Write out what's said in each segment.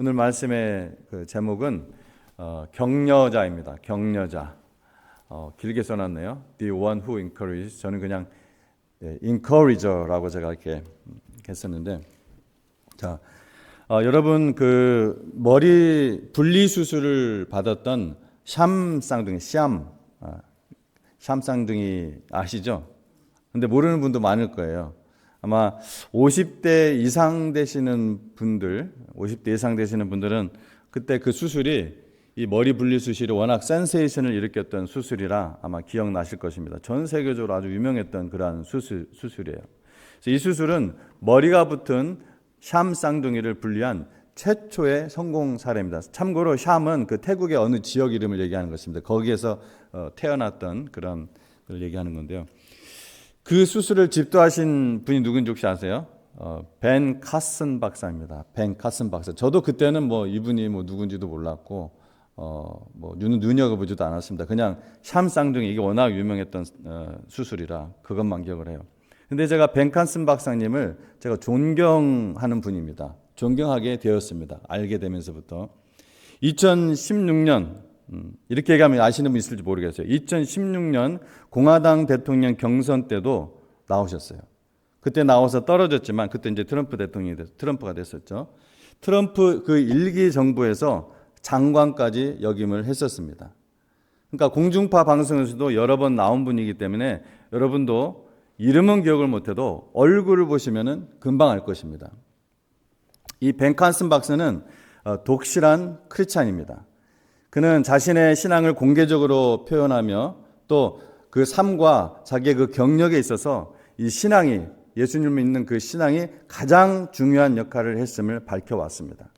오늘 말씀의 그 제목은 격려자입니다. 격려자. 길게 써놨네요. The one who encourages. 저는 그냥 encourager라고 제가 이렇게 했었는데, 자, 여러분 그 머리 분리 수술을 받았던 샴 쌍둥이 아시죠? 근데 모르는 분도 많을 거예요. 아마 50대 이상 되시는 분들은 그때 그 수술이 이 머리 분리 수술이 워낙 센세이션을 일으켰던 수술이라 아마 기억나실 것입니다. 전 세계적으로 아주 유명했던 그러한 수술이에요. 그래서 이 수술은 머리가 붙은 샴 쌍둥이를 분리한 최초의 성공 사례입니다. 참고로 샴은 그 태국의 어느 지역 이름을 얘기하는 것입니다. 거기에서 태어났던 그런 걸 얘기하는 건데요. 그 수술을 집도하신 분이 누군지 혹시 아세요? 벤 카슨 박사입니다. 벤 카슨 박사. 저도 그때는 이분이 누군지도 몰랐고 눈여겨보지도 않았습니다. 그냥 샴 쌍둥이, 이게 워낙 유명했던 수술이라 그것만 기억을 해요. 근데 제가 벤 카슨 박사님을 제가 존경하는 분입니다. 존경하게 되었습니다. 알게 되면서부터. 2016년 이렇게 얘기하면 아시는 분 있을지 모르겠어요. 2016년 공화당 대통령 경선 때도 나오셨어요. 그때 나와서 떨어졌지만 그때 이제 트럼프가 됐었죠. 트럼프 그 1기 정부에서 장관까지 역임을 했었습니다. 그러니까 공중파 방송에서도 여러 번 나온 분이기 때문에 여러분도 이름은 기억을 못해도 얼굴을 보시면은 금방 알 것입니다. 이 벤 칸슨 박사는 독실한 크리스찬입니다. 그는 자신의 신앙을 공개적으로 표현하며 또 그 삶과 자기의 그 경력에 있어서 이 신앙이, 예수님을 믿는 그 신앙이 가장 중요한 역할을 했음을 밝혀왔습니다.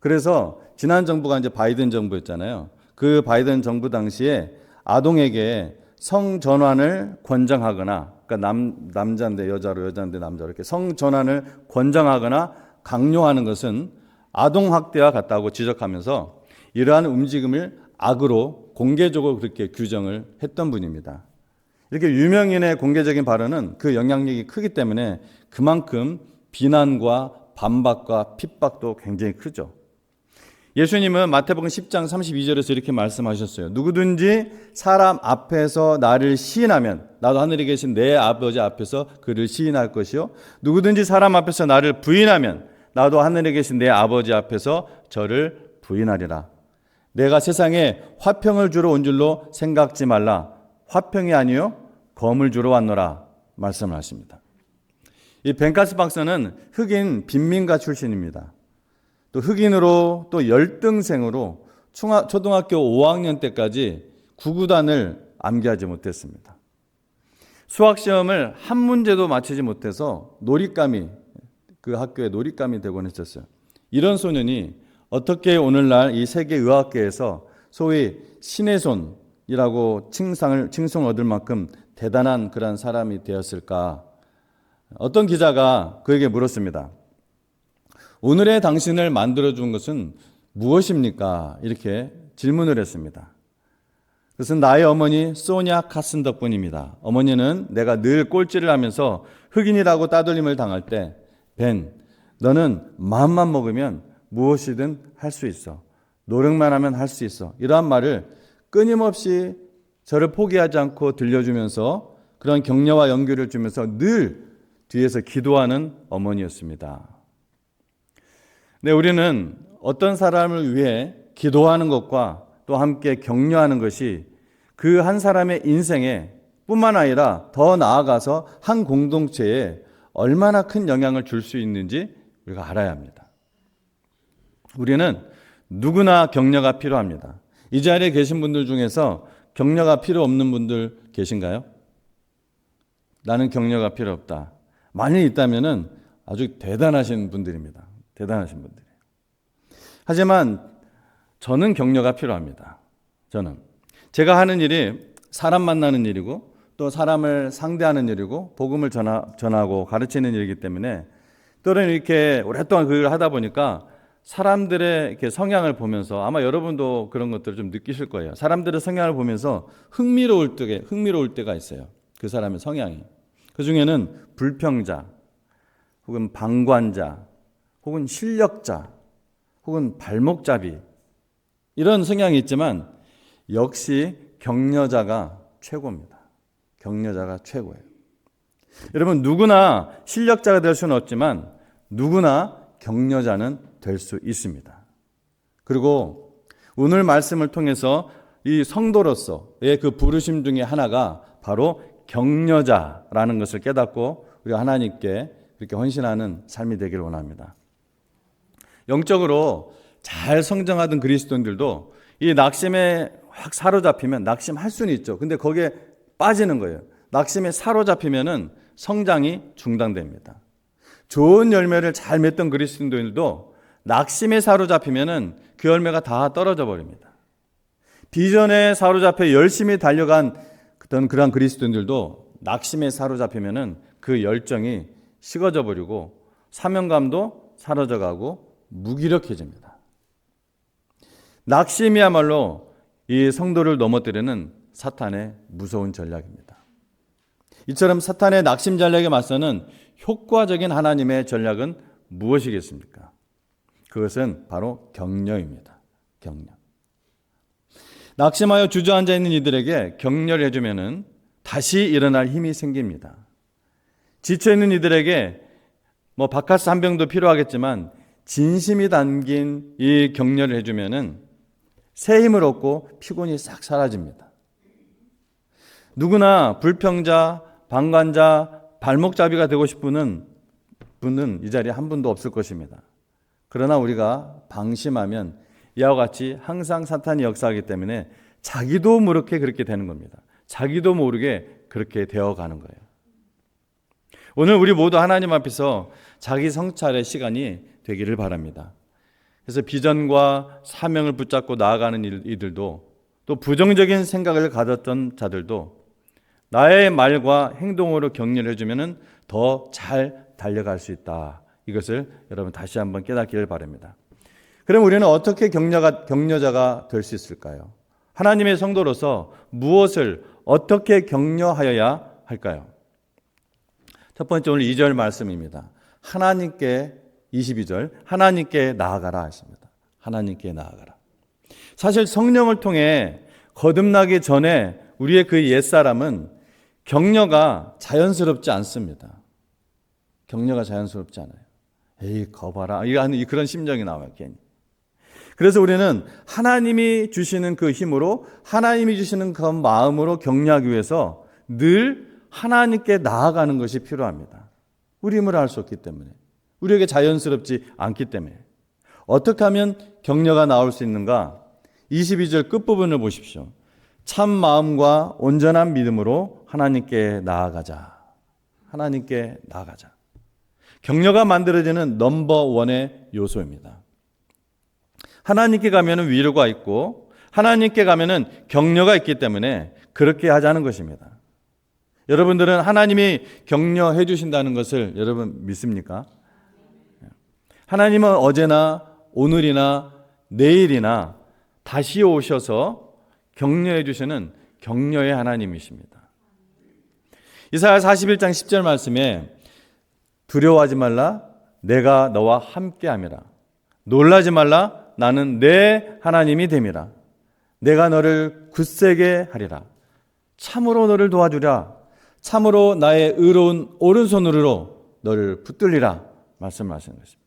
그래서 지난 정부가 이제 바이든 정부였잖아요. 그 바이든 정부 당시에 아동에게 성전환을 권장하거나, 그러니까 남자인데 여자로, 여자인데 남자로 이렇게 성전환을 권장하거나 강요하는 것은 아동학대와 같다고 지적하면서 이러한 움직임을 악으로 공개적으로 그렇게 규정을 했던 분입니다. 이렇게 유명인의 공개적인 발언은 그 영향력이 크기 때문에 그만큼 비난과 반박과 핍박도 굉장히 크죠. 예수님은 마태복음 10장 32절에서 이렇게 말씀하셨어요. 누구든지 사람 앞에서 나를 시인하면 나도 하늘에 계신 내 아버지 앞에서 그를 시인할 것이요, 누구든지 사람 앞에서 나를 부인하면 나도 하늘에 계신 내 아버지 앞에서 저를 부인하리라. 내가 세상에 화평을 주러 온 줄로 생각지 말라. 화평이 아니요 검을 주러 왔노라 말씀을 하십니다. 이 벤카스 박사는 흑인 빈민가 출신입니다. 또 흑인으로 또 열등생으로 초등학교 5학년 때까지 구구단을 암기하지 못했습니다. 수학시험을 한 문제도 맞히지 못해서 그 학교의 놀잇감이 되곤 했었어요. 이런 소년이 어떻게 오늘날 이 세계의학계에서 소위 신의 손이라고 칭송을 얻을 만큼 대단한 그런 사람이 되었을까? 어떤 기자가 그에게 물었습니다. 오늘의 당신을 만들어준 것은 무엇입니까? 이렇게 질문을 했습니다. 그것은 나의 어머니 소냐 카슨 덕분입니다. 어머니는 내가 늘 꼴찌를 하면서 흑인이라고 따돌림을 당할 때, 벤, 너는 마음만 먹으면 무엇이든 할 수 있어. 노력만 하면 할 수 있어. 이러한 말을 끊임없이 저를 포기하지 않고 들려주면서 그런 격려와 연결을 주면서 늘 뒤에서 기도하는 어머니였습니다. 네, 우리는 어떤 사람을 위해 기도하는 것과 또 함께 격려하는 것이 그 한 사람의 인생에 뿐만 아니라 더 나아가서 한 공동체에 얼마나 큰 영향을 줄 수 있는지 우리가 알아야 합니다. 우리는 누구나 격려가 필요합니다. 이 자리에 계신 분들 중에서 격려가 필요 없는 분들 계신가요? 나는 격려가 필요 없다. 만일 있다면은 아주 대단하신 분들입니다. 대단하신 분들이에요. 하지만 저는 격려가 필요합니다. 제가 하는 일이 사람 만나는 일이고 또 사람을 상대하는 일이고 복음을 전하고 가르치는 일이기 때문에 또는 이렇게 오랫동안 그 일을 하다 보니까 사람들의 이렇게 성향을 보면서 아마 여러분도 그런 것들을 좀 느끼실 거예요. 사람들의 성향을 보면서 흥미로울 때가 있어요. 그 사람의 성향이. 그 중에는 불평자, 혹은 방관자, 혹은 실력자, 혹은 발목잡이 이런 성향이 있지만 역시 격려자가 최고입니다. 격려자가 최고예요. 여러분 누구나 실력자가 될 수는 없지만 누구나 격려자는 될 수 있습니다. 그리고 오늘 말씀을 통해서 이 성도로서의 그 부르심 중에 하나가 바로 격려자라는 것을 깨닫고 우리가 하나님께 그렇게 헌신하는 삶이 되기를 원합니다. 영적으로 잘 성장하던 그리스도인들도 이 낙심에 확 사로잡히면 낙심할 수는 있죠. 근데 거기에 빠지는 거예요. 낙심에 사로잡히면은 성장이 중단됩니다. 좋은 열매를 잘 맺던 그리스도인들도 낙심에 사로잡히면은 그 열매가 다 떨어져 버립니다. 비전에 사로잡혀 열심히 달려간 그러한 그리스도인들도 낙심에 사로잡히면은 그 열정이 식어져 버리고 사명감도 사라져 가고 무기력해집니다. 낙심이야말로 이 성도를 넘어뜨리는 사탄의 무서운 전략입니다. 이처럼 사탄의 낙심 전략에 맞서는 효과적인 하나님의 전략은 무엇이겠습니까? 그것은 바로 격려입니다. 격려. 낙심하여 주저앉아 있는 이들에게 격려를 해주면은 다시 일어날 힘이 생깁니다. 지쳐 있는 이들에게 바카스 한 병도 필요하겠지만 진심이 담긴 이 격려를 해주면은 새 힘을 얻고 피곤이 싹 사라집니다. 누구나 불평자, 방관자, 발목잡이가 되고 싶은 분은 이 자리에 한 분도 없을 것입니다. 그러나 우리가 방심하면 이와 같이 항상 사탄이 역사하기 때문에 자기도 모르게 그렇게 되는 겁니다. 자기도 모르게 그렇게 되어가는 거예요. 오늘 우리 모두 하나님 앞에서 자기 성찰의 시간이 되기를 바랍니다. 그래서 비전과 사명을 붙잡고 나아가는 이들도 또 부정적인 생각을 가졌던 자들도 나의 말과 행동으로 격려를 해주면 더 잘 달려갈 수 있다. 이것을 여러분 다시 한번 깨닫기를 바랍니다. 그럼 우리는 어떻게 격려자가 될 수 있을까요? 하나님의 성도로서 무엇을 어떻게 격려하여야 할까요? 첫 번째 오늘 2절 말씀입니다. 하나님께 22절 하나님께 나아가라 하십니다. 하나님께 나아가라. 사실 성령을 통해 거듭나기 전에 우리의 그 옛사람은 격려가 자연스럽지 않습니다. 격려가 자연스럽지 않아요. 에이 거봐라 그런 심정이 나와요. 괜히. 그래서 우리는 하나님이 주시는 그 힘으로 하나님이 주시는 그 마음으로 격려하기 위해서 늘 하나님께 나아가는 것이 필요합니다. 우리 힘으로 할 수 없기 때문에 우리에게 자연스럽지 않기 때문에 어떻게 하면 격려가 나올 수 있는가? 22절 끝부분을 보십시오. 참 마음과 온전한 믿음으로 하나님께 나아가자. 하나님께 나아가자. 격려가 만들어지는 넘버원의 요소입니다. 하나님께 가면은 위로가 있고 하나님께 가면은 격려가 있기 때문에 그렇게 하자는 것입니다. 여러분들은 하나님이 격려해 주신다는 것을 여러분 믿습니까? 하나님은 어제나 오늘이나 내일이나 다시 오셔서 격려해 주시는 격려의 하나님이십니다. 이사야 41장 10절 말씀에 두려워하지 말라 내가 너와 함께함이라 놀라지 말라 나는 내 하나님이 됨이라 내가 너를 굳세게 하리라 참으로 너를 도와주랴 참으로 나의 의로운 오른손으로 너를 붙들리라 말씀하시는 것입니다.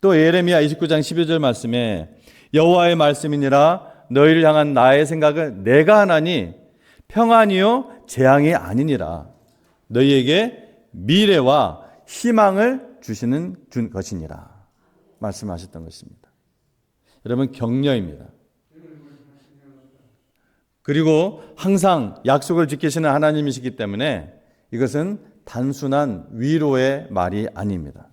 또 예레미야 29장 12절 말씀에 여호와의 말씀이니라 너희를 향한 나의 생각을 내가 하나니 평안이요 재앙이 아니니라 너희에게 미래와 희망을 주시는 것이니라 말씀하셨던 것입니다. 여러분 격려입니다. 그리고 항상 약속을 지키시는 하나님이시기 때문에 이것은 단순한 위로의 말이 아닙니다.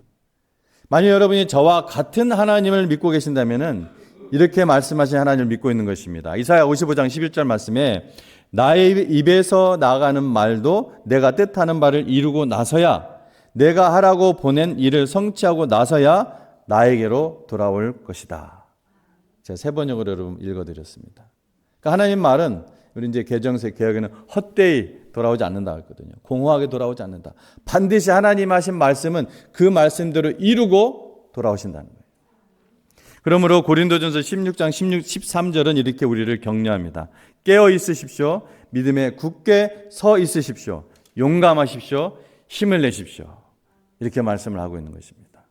만약 여러분이 저와 같은 하나님을 믿고 계신다면 이렇게 말씀하신 하나님을 믿고 있는 것입니다. 이사야 55장 11절 말씀에 나의 입에서 나가는 말도 내가 뜻하는 바를 이루고 나서야 내가 하라고 보낸 일을 성취하고 나서야 나에게로 돌아올 것이다. 제가 세 번역으로 여러분 읽어드렸습니다. 그러니까 하나님 말은 우리 이제 개정세 개혁에는 헛되이 돌아오지 않는다 했거든요. 공허하게 돌아오지 않는다. 반드시 하나님 하신 말씀은 그 말씀대로 이루고 돌아오신다는 거예요. 그러므로 고린도전서 16장 13절은 이렇게 우리를 격려합니다. 깨어 있으십시오. 믿음에 굳게 서 있으십시오. 용감하십시오. 힘을 내십시오. 이렇게 말씀을 하고 있는 것입니다.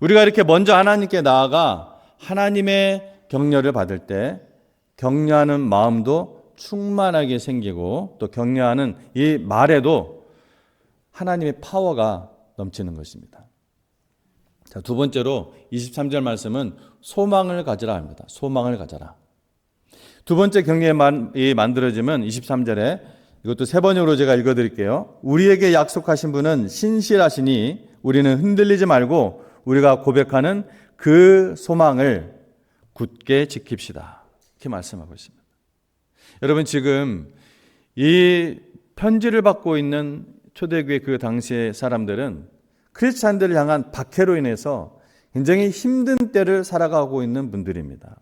우리가 이렇게 먼저 하나님께 나아가 하나님의 격려를 받을 때 격려하는 마음도 충만하게 생기고 또 격려하는 이 말에도 하나님의 파워가 넘치는 것입니다. 자, 두 번째로 23절 말씀은 소망을 가져라 합니다. 소망을 가져라. 두 번째 격려에 만들어지면 23절에 이것도 세 번역으로 제가 읽어드릴게요. 우리에게 약속하신 분은 신실하시니 우리는 흔들리지 말고 우리가 고백하는 그 소망을 굳게 지킵시다. 이렇게 말씀하고 있습니다. 여러분, 지금 이 편지를 받고 있는 초대교회 그 당시의 사람들은 크리스찬들을 향한 박해로 인해서 굉장히 힘든 때를 살아가고 있는 분들입니다.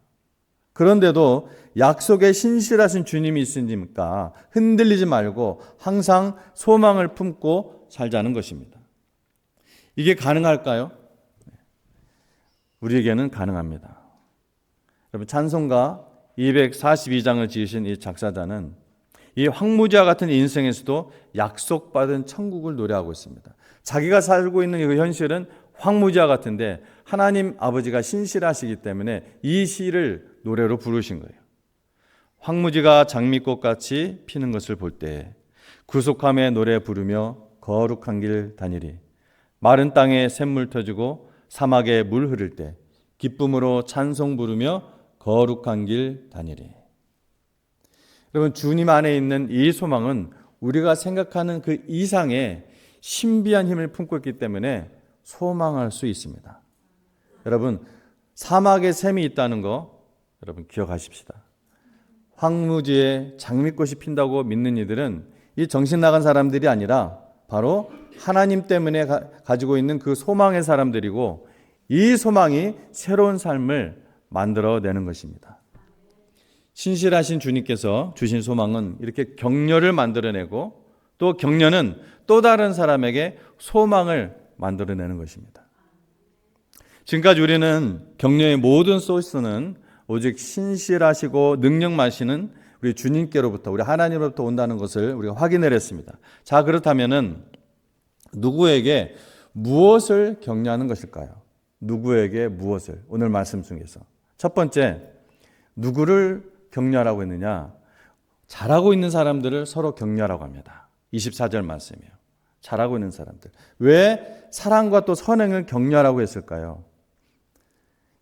그런데도 약속에 신실하신 주님이 있으니까 흔들리지 말고 항상 소망을 품고 살자는 것입니다. 이게 가능할까요? 우리에게는 가능합니다. 여러분, 찬송가 242장을 지으신 이 작사자는 이 황무지와 같은 인생에서도 약속받은 천국을 노래하고 있습니다. 자기가 살고 있는 이 현실은 황무지와 같은데 하나님 아버지가 신실하시기 때문에 이 시를 노래로 부르신 거예요. 황무지가 장미꽃같이 피는 것을 볼 때 구속함의 노래 부르며 거룩한 길 다니리. 마른 땅에 샘물 터지고 사막에 물 흐를 때 기쁨으로 찬송 부르며 거룩한 길 다니리. 여러분, 주님 안에 있는 이 소망은 우리가 생각하는 그 이상의 신비한 힘을 품고 있기 때문에 소망할 수 있습니다. 여러분, 사막에 샘이 있다는 거 여러분 기억하십시다. 황무지에 장미꽃이 핀다고 믿는 이들은 이 정신 나간 사람들이 아니라 바로 하나님 때문에 가지고 있는 그 소망의 사람들이고 이 소망이 새로운 삶을 만들어내는 것입니다. 신실하신 주님께서 주신 소망은 이렇게 격려를 만들어내고 또 격려는 또 다른 사람에게 소망을 만들어내는 것입니다. 지금까지 우리는 격려의 모든 소스는 오직 신실하시고 능력 많으시는 우리 주님께로부터, 우리 하나님으로부터 온다는 것을 우리가 확인을 했습니다. 자, 그렇다면은 누구에게 무엇을 격려하는 것일까요? 누구에게 무엇을? 오늘 말씀 중에서 첫 번째, 누구를 격려하라고 했느냐? 잘하고 있는 사람들을 서로 격려하라고 합니다. 24절 말씀이에요. 잘하고 있는 사람들. 왜 사랑과 또 선행을 격려하라고 했을까요?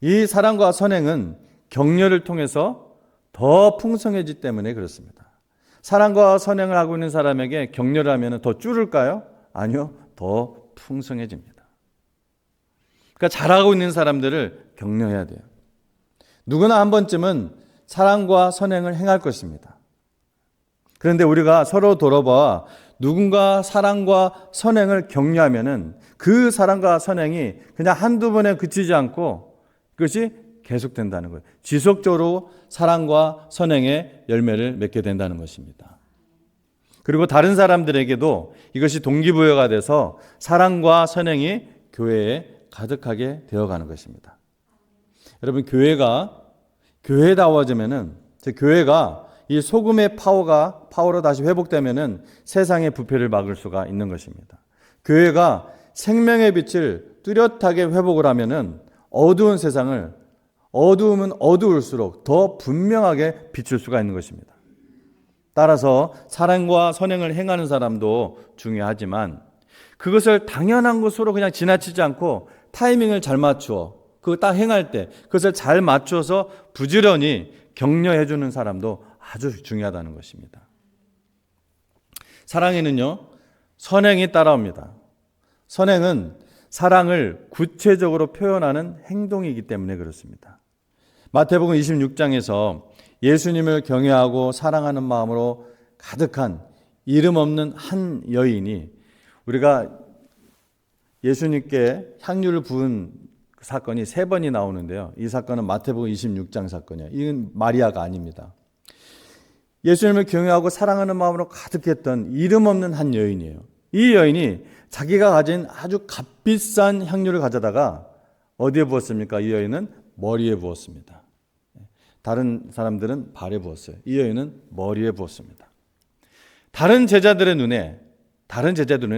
이 사랑과 선행은 격려를 통해서 더 풍성해지기 때문에 그렇습니다. 사랑과 선행을 하고 있는 사람에게 격려를 하면 더 줄을까요? 아니요, 더 풍성해집니다. 그러니까 잘하고 있는 사람들을 격려해야 돼요. 누구나 한 번쯤은 사랑과 선행을 행할 것입니다. 그런데 우리가 서로 돌아봐 누군가 사랑과 선행을 격려하면은 그 사랑과 선행이 그냥 한두 번에 그치지 않고 그것이 계속된다는 거예요. 지속적으로 사랑과 선행의 열매를 맺게 된다는 것입니다. 그리고 다른 사람들에게도 이것이 동기부여가 돼서 사랑과 선행이 교회에 가득하게 되어가는 것입니다. 여러분, 교회가 교회다워지면은, 교회가 이 소금의 파워로 다시 회복되면은 세상의 부패를 막을 수가 있는 것입니다. 교회가 생명의 빛을 뚜렷하게 회복을 하면은 어두운 세상을, 어두우면 어두울수록 더 분명하게 비출 수가 있는 것입니다. 따라서 사랑과 선행을 행하는 사람도 중요하지만 그것을 당연한 것으로 그냥 지나치지 않고 타이밍을 잘 맞추어 그거 딱 행할 때 그것을 잘 맞춰서 부지런히 격려해 주는 사람도 아주 중요하다는 것입니다. 사랑에는요, 선행이 따라옵니다. 선행은 사랑을 구체적으로 표현하는 행동이기 때문에 그렇습니다. 마태복음 26장에서 예수님을 경외하고 사랑하는 마음으로 가득한 이름 없는 한 여인이, 우리가 예수님께 향유를 부은 그 사건이 3번이 나오는데요. 이 사건은 마태복음 26장 사건이에요. 이건 마리아가 아닙니다. 예수님을 경외하고 사랑하는 마음으로 가득했던 이름 없는 한 여인이에요. 이 여인이 자기가 가진 아주 값비싼 향유를 가져다가 어디에 부었습니까? 이 여인은 머리에 부었습니다. 다른 사람들은 발에 부었어요. 이 여인은 머리에 부었습니다. 다른 제자들의 눈에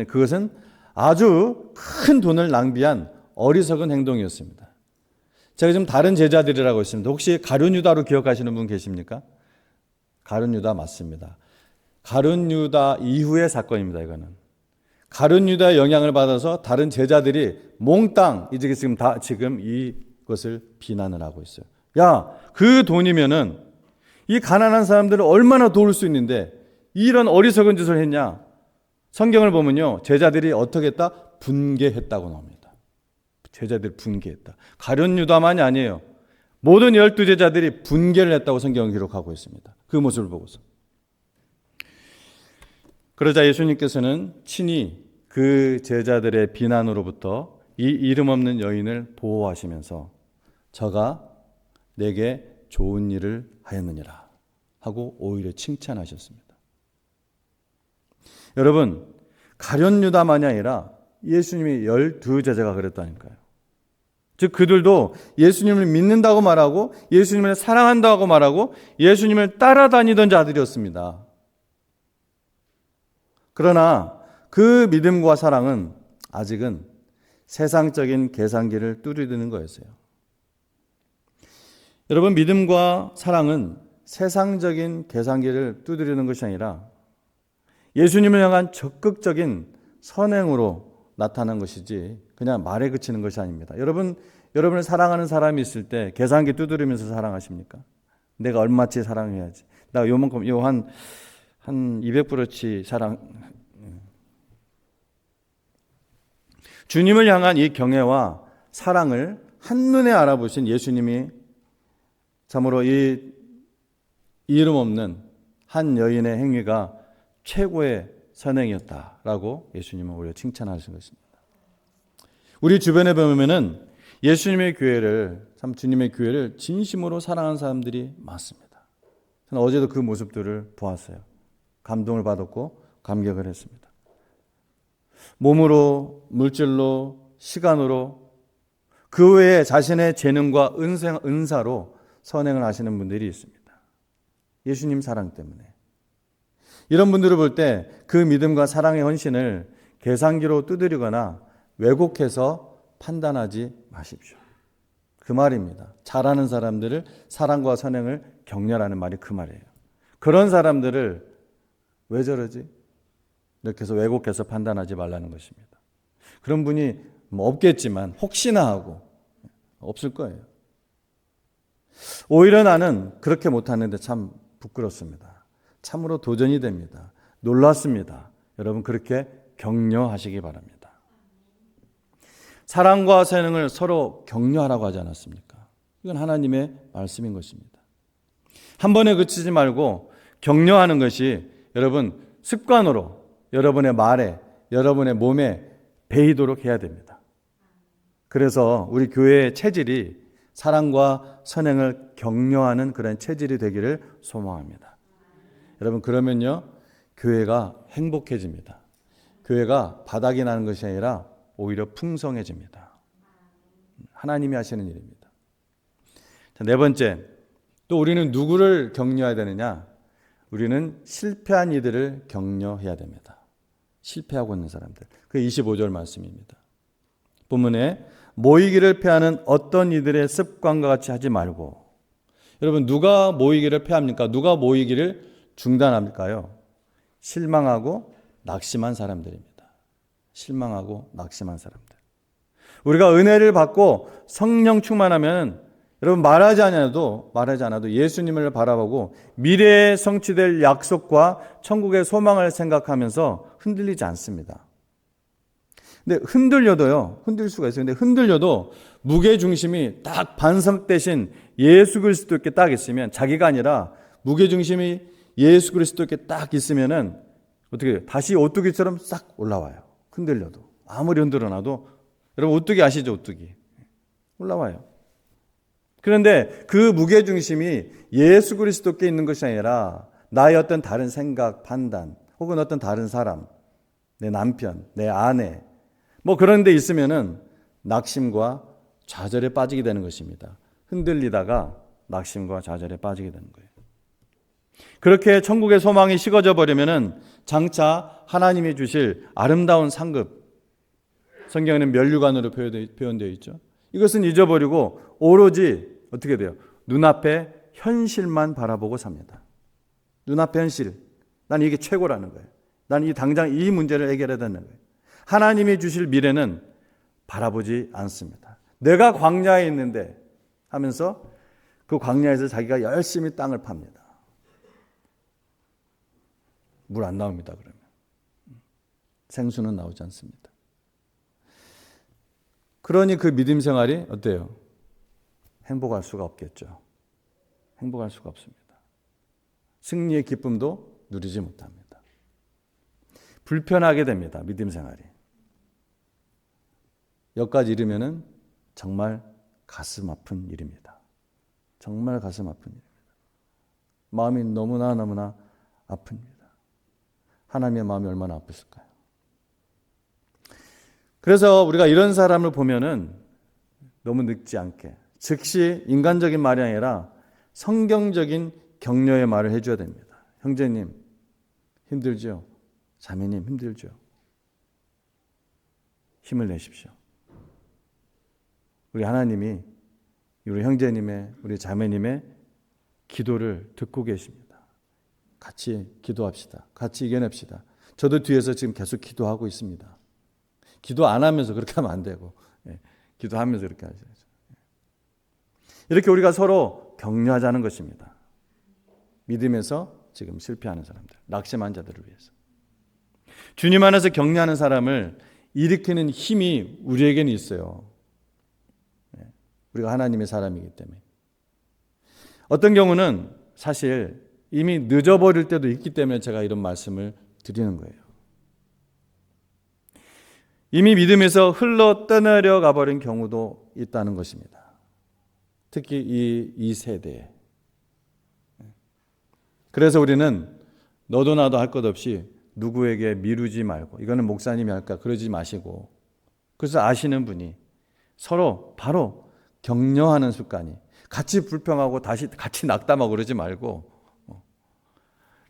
그것은 아주 큰 돈을 낭비한 어리석은 행동이었습니다. 제가 지금 다른 제자들이라고 했습니다. 혹시 가룟 유다로 기억하시는 분 계십니까? 가룟 유다 맞습니다. 가룟 유다 이후의 사건입니다. 이거는 가룟 유다의 영향을 받아서 다른 제자들이 몽땅 이제 지금 이것을 비난을 하고 있어요. 야, 그 돈이면은 이 가난한 사람들을 얼마나 도울 수 있는데 이런 어리석은 짓을 했냐? 성경을 보면요, 제자들이 어떻게 했다? 분개했다고 나옵니다. 제자들이 분개했다. 가룟 유다만이 아니에요. 모든 12제자들이 분개를 했다고 성경은 기록하고 있습니다. 그 모습을 보고서. 그러자 예수님께서는 친히 그 제자들의 비난으로부터 이 이름 없는 여인을 보호하시면서 저가 내게 좋은 일을 하였느니라 하고 오히려 칭찬하셨습니다. 여러분, 가룟 유다만이 아니라 예수님이 12제자가 그랬다니까요. 즉 그들도 예수님을 믿는다고 말하고 예수님을 사랑한다고 말하고 예수님을 따라다니던 자들이었습니다. 그러나 그 믿음과 사랑은 아직은 세상적인 계산기를 뚜드리는 거였어요. 여러분, 믿음과 사랑은 세상적인 계산기를 두드리는 것이 아니라 예수님을 향한 적극적인 선행으로 나타난 것이지 그냥 말에 그치는 것이 아닙니다. 여러분을 사랑하는 사람이 있을 때 계산기 두드리면서 사랑하십니까? 내가 얼마치 사랑해야지. 나 요만큼 한 200브러치 사랑. 주님을 향한 이 경애와 사랑을 한눈에 알아보신 예수님이 참으로 이 이름 없는 한 여인의 행위가 최고의 선행이었다라고 예수님은 오히려 칭찬하신 것입니다. 우리 주변에 보면은 예수님의 교회를, 참 주님의 교회를 진심으로 사랑하는 사람들이 많습니다. 저는 어제도 그 모습들을 보았어요. 감동을 받았고 감격을 했습니다. 몸으로, 물질로, 시간으로, 그 외에 자신의 재능과 은사로 선행을 하시는 분들이 있습니다. 예수님 사랑 때문에. 이런 분들을 볼 때 그 믿음과 사랑의 헌신을 계산기로 두드리거나 왜곡해서 판단하지 마십시오. 그 말입니다. 잘하는 사람들을 사랑과 선행을 격려하는 말이 그 말이에요. 그런 사람들을 왜 저러지? 이렇게 해서 왜곡해서 판단하지 말라는 것입니다. 그런 분이 없겠지만 혹시나 하고 없을 거예요. 오히려 나는 그렇게 못하는데 참 부끄럽습니다. 참으로 도전이 됩니다. 놀랐습니다. 여러분 그렇게 격려하시기 바랍니다. 사랑과 선행을 서로 격려하라고 하지 않았습니까? 이건 하나님의 말씀인 것입니다. 한 번에 그치지 말고 격려하는 것이 여러분 습관으로 여러분의 말에, 여러분의 몸에 배이도록 해야 됩니다. 그래서 우리 교회의 체질이 사랑과 선행을 격려하는 그런 체질이 되기를 소망합니다. 여러분 그러면요 교회가 행복해집니다. 교회가 바닥이 나는 것이 아니라 오히려 풍성해집니다. 하나님이 하시는 일입니다. 자, 네 번째, 또 우리는 누구를 격려해야 되느냐? 우리는 실패한 이들을 격려해야 됩니다. 실패하고 있는 사람들. 그 25절 말씀입니다. 본문에 모이기를 패하는 어떤 이들의 습관과 같이 하지 말고. 여러분 누가 모이기를 패합니까? 누가 모이기를 중단합니까요? 실망하고 낙심한 사람들입니다. 실망하고 낙심한 사람들. 우리가 은혜를 받고 성령 충만하면 여러분 말하지 않아도 예수님을 바라보고 미래에 성취될 약속과 천국의 소망을 생각하면서 흔들리지 않습니다. 근데 흔들 수가 있어요. 근데 흔들려도 무게중심이 딱 반석되신 예수 그리스도께 딱 있으면, 자기가 아니라 무게중심이 예수 그리스도께 딱 있으면은 어떻게 돼요? 다시 오뚜기처럼 싹 올라와요. 흔들려도. 아무리 흔들어놔도. 여러분 오뚜기 아시죠? 오뚜기. 올라와요. 그런데 그 무게중심이 예수 그리스도께 있는 것이 아니라 나의 어떤 다른 생각, 판단, 혹은 어떤 다른 사람, 내 남편, 내 아내, 그런 데 있으면은 낙심과 좌절에 빠지게 되는 것입니다. 흔들리다가 낙심과 좌절에 빠지게 되는 거예요. 그렇게 천국의 소망이 식어져 버리면은 장차 하나님이 주실 아름다운 상급, 성경에는 면류관으로 표현되어 있죠. 이것은 잊어버리고 오로지 어떻게 돼요? 눈앞에 현실만 바라보고 삽니다. 눈앞의 현실. 난 이게 최고라는 거예요. 난 이 당장 이 문제를 해결해야 되는 거예요. 하나님이 주실 미래는 바라보지 않습니다. 내가 광야에 있는데 하면서 그 광야에서 자기가 열심히 땅을 팝니다. 물 안 나옵니다. 그러면 생수는 나오지 않습니다. 그러니 그 믿음 생활이 어때요? 행복할 수가 없겠죠. 행복할 수가 없습니다. 승리의 기쁨도 누리지 못합니다. 불편하게 됩니다. 믿음 생활이. 여기까지 이르면은 정말 가슴 아픈 일입니다. 정말 가슴 아픈 일입니다. 마음이 너무나 아픕니다. 하나님의 마음이 얼마나 아팠을까요? 그래서 우리가 이런 사람을 보면은 너무 늙지 않게 즉시 인간적인 말이 아니라 성경적인 격려의 말을 해줘야 됩니다. 형제님 힘들죠? 자매님 힘들죠? 힘을 내십시오. 우리 하나님이 우리 형제님의 우리 자매님의 기도를 듣고 계십니다. 같이 기도합시다. 같이 이겨냅시다. 저도 뒤에서 지금 계속 기도하고 있습니다. 기도 안 하면서 그렇게 하면 안 되고 기도하면서 그렇게 하셔야죠. 이렇게 우리가 서로 격려하자는 것입니다. 믿음에서 지금 실패하는 사람들, 낙심한 자들을 위해서. 주님 안에서 격려하는 사람을 일으키는 힘이 우리에게는 있어요. 우리가 하나님의 사람이기 때문에. 어떤 경우는 사실 이미 늦어버릴 때도 있기 때문에 제가 이런 말씀을 드리는 거예요. 이미 믿음에서 흘러 떠내려 가버린 경우도 있다는 것입니다. 특히 이 세대에. 그래서 우리는 너도 나도 할 것 없이 누구에게 미루지 말고 이거는 목사님이 할까 그러지 마시고 그래서 아시는 분이 서로 바로 격려하는 습관이 같이 불평하고 다시 같이 낙담하고 그러지 말고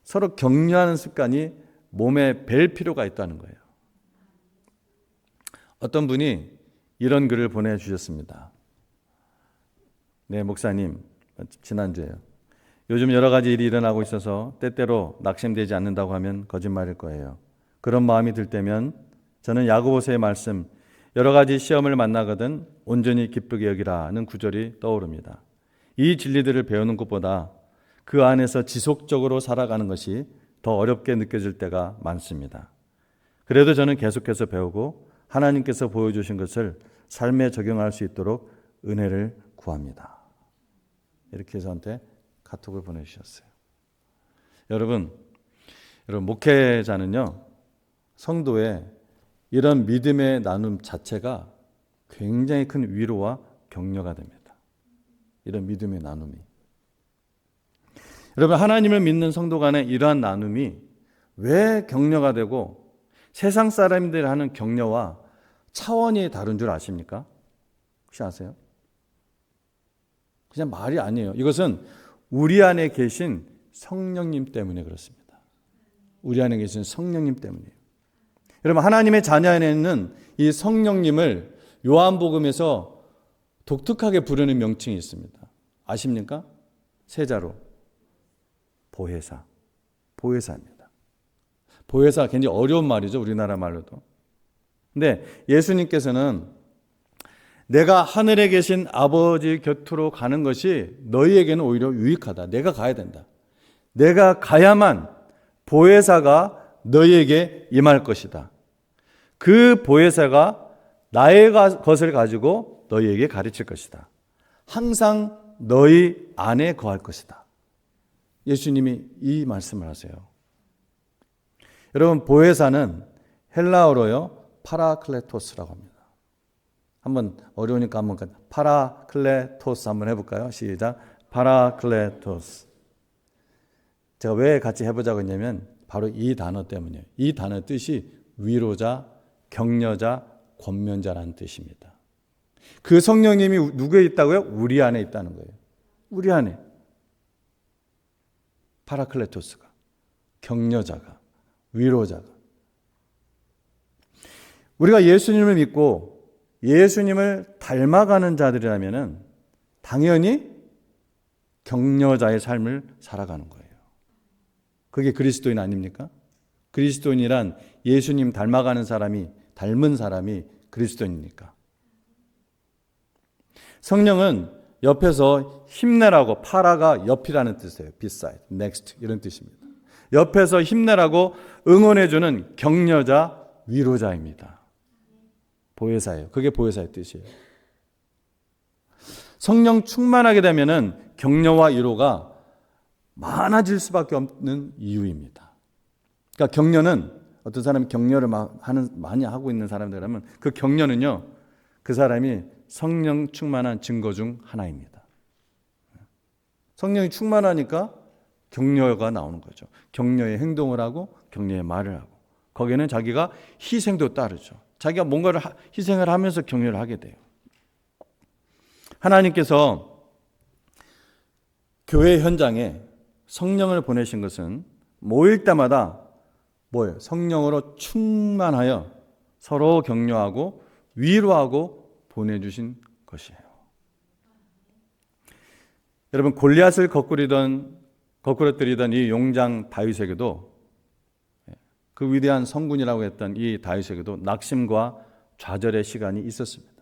서로 격려하는 습관이 몸에 뵐 필요가 있다는 거예요. 어떤 분이 이런 글을 보내주셨습니다. 네, 목사님, 지난주에요. 요즘 여러 가지 일이 일어나고 있어서 때때로 낙심되지 않는다고 하면 거짓말일 거예요. 그런 마음이 들 때면 저는 야고보서의 말씀, 여러 가지 시험을 만나거든 온전히 기쁘게 여기라는 구절이 떠오릅니다. 이 진리들을 배우는 것보다 그 안에서 지속적으로 살아가는 것이 더 어렵게 느껴질 때가 많습니다. 그래도 저는 계속해서 배우고 하나님께서 보여주신 것을 삶에 적용할 수 있도록 은혜를 구합니다. 이렇게 저한테 카톡을 보내주셨어요. 여러분 목회자는요, 성도의 이런 믿음의 나눔 자체가 굉장히 큰 위로와 격려가 됩니다. 이런 믿음의 나눔이. 여러분, 하나님을 믿는 성도 간의 이러한 나눔이 왜 격려가 되고 세상 사람들이 하는 격려와 차원이 다른 줄 아십니까? 혹시 아세요? 그냥 말이 아니에요. 이것은 우리 안에 계신 성령님 때문에 그렇습니다. 우리 안에 계신 성령님 때문이에요. 여러분, 하나님의 자녀 안에 있는 이 성령님을 요한복음에서 독특하게 부르는 명칭이 있습니다. 아십니까? 세자로 보혜사입니다. 보혜사 굉장히 어려운 말이죠. 우리나라 말로도. 근데 예수님께서는 내가 하늘에 계신 아버지 곁으로 가는 것이 너희에게는 오히려 유익하다. 내가 가야 된다. 내가 가야만 보혜사가 너희에게 임할 것이다. 그 보혜사가 나의 것을 가지고 너희에게 가르칠 것이다. 항상 너희 안에 거할 것이다. 예수님이 이 말씀을 하세요. 여러분, 보혜사는 헬라어로요, 파라클레토스라고 합니다. 한번 어려우니까 한번 파라클레토스 한번 해볼까요? 시작. 파라클레토스. 제가 왜 같이 해보자고 했냐면 바로 이 단어 때문이에요. 이 단어 뜻이 위로자, 격려자, 권면자라는 뜻입니다. 그 성령님이 누구에 있다고요? 우리 안에 있다는 거예요. 우리 안에. 파라클레토스가, 격려자가, 위로자가. 우리가 예수님을 믿고 예수님을 닮아가는 자들이라면 당연히 격려자의 삶을 살아가는 거예요. 그게 그리스도인 아닙니까? 그리스도인이란 예수님 닮은 사람이 그리스도인입니까? 성령은 옆에서 힘내라고, 파라가 옆이라는 뜻이에요. beside, next 이런 뜻입니다. 옆에서 힘내라고 응원해주는 격려자, 위로자입니다. 보혜사예요. 그게 보혜사의 뜻이에요. 성령 충만하게 되면은 격려와 위로가 많아질 수밖에 없는 이유입니다. 그러니까 격려는 어떤 사람이 격려를 많이 하고 있는 사람들이라면 그 격려는요, 그 사람이 성령 충만한 증거 중 하나입니다. 성령이 충만하니까 격려가 나오는 거죠. 격려의 행동을 하고 격려의 말을 하고 거기에는 자기가 희생도 따르죠. 자기가 뭔가를 희생을 하면서 격려를 하게 돼요. 하나님께서 교회 현장에 성령을 보내신 것은 모일 때마다 뭐예요? 성령으로 충만하여 서로 격려하고 위로하고 보내주신 것이에요. 여러분, 골리앗을 거꾸로뜨리던 이 용장 다윗에게도, 그 위대한 성군이라고 했던 이 다윗에게도 낙심과 좌절의 시간이 있었습니다.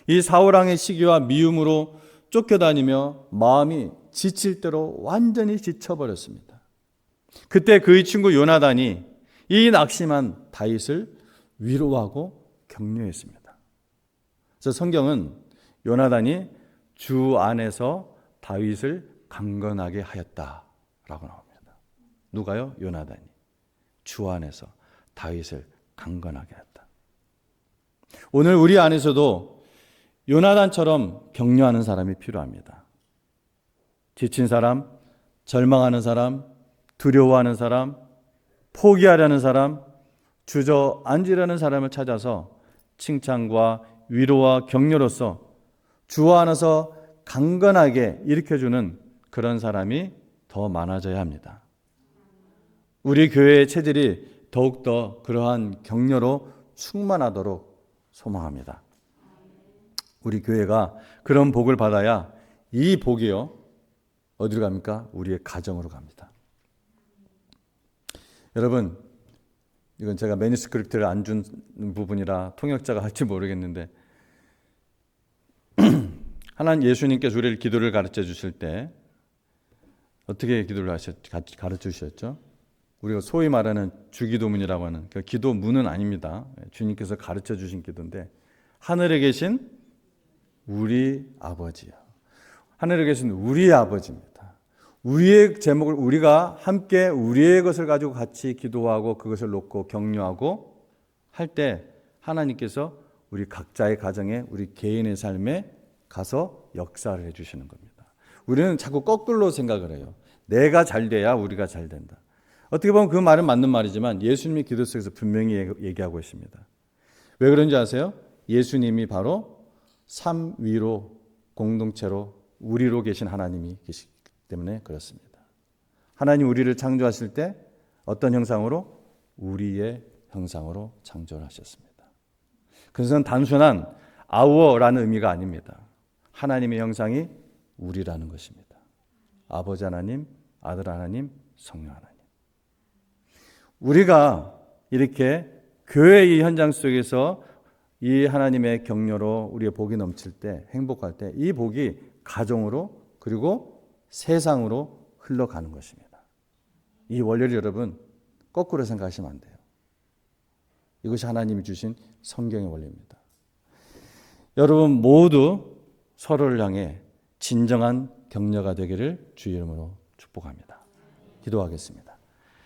이 사울왕의 시기와 미움으로 쫓겨다니며 마음이 지칠 대로 완전히 지쳐버렸습니다. 그때 그의 친구 요나단이 이 낙심한 다윗을 위로하고 격려했습니다. 그래서 성경은 요나단이 주 안에서 다윗을 강건하게 하였다라고 나옵니다. 누가요? 요나단이 주 안에서 다윗을 강건하게 했다. 오늘 우리 안에서도 요나단처럼 격려하는 사람이 필요합니다. 지친 사람, 절망하는 사람, 두려워하는 사람, 포기하려는 사람, 주저앉으려는 사람을 찾아서 칭찬과 위로와 격려로서 주 안에서 강건하게 일으켜주는 그런 사람이 더 많아져야 합니다. 우리 교회의 체질이 더욱더 그러한 격려로 충만하도록 소망합니다. 우리 교회가 그런 복을 받아야 이 복이요, 어디로 갑니까? 우리의 가정으로 갑니다. 여러분, 이건 제가 매니스크립트를 안 준 부분이라 통역자가 할지 모르겠는데, 하나님 예수님께서 우리를 기도를 가르쳐 주실 때 어떻게 기도를 가르쳐 주셨죠? 우리가 소위 말하는 주기도문이라고 하는 그 기도문은 아닙니다. 주님께서 가르쳐 주신 기도인데, 하늘에 계신 우리 아버지요. 하늘에 계신 우리 아버지입니다. 우리의 제목을 우리가 함께 우리의 것을 가지고 같이 기도하고 그것을 놓고 격려하고 할 때 하나님께서 우리 각자의 가정에 우리 개인의 삶에 가서 역사를 해주시는 겁니다. 우리는 자꾸 거꾸로 생각을 해요. 내가 잘 돼야 우리가 잘 된다. 어떻게 보면 그 말은 맞는 말이지만 예수님이 기도 속에서 분명히 얘기하고 있습니다. 왜 그런지 아세요? 예수님이 바로 삼위로 공동체로 우리로 계신 하나님이 계시기 때문에 그렇습니다. 하나님 우리를 창조하실 때 어떤 형상으로? 우리의 형상으로 창조를 하셨습니다. 그것은 단순한 아우어라는 의미가 아닙니다. 하나님의 형상이 우리라는 것입니다. 아버지 하나님, 아들 하나님, 성령 하나님. 우리가 이렇게 교회의 현장 속에서 이 하나님의 격려로 우리의 복이 넘칠 때, 행복할 때 이 복이 가정으로 그리고 세상으로 흘러가는 것입니다. 이 원리를 여러분 거꾸로 생각하시면 안 돼요. 이것이 하나님이 주신 성경의 원리입니다. 여러분 모두 서로를 향해 진정한 격려가 되기를 주의 이름으로 축복합니다. 기도하겠습니다.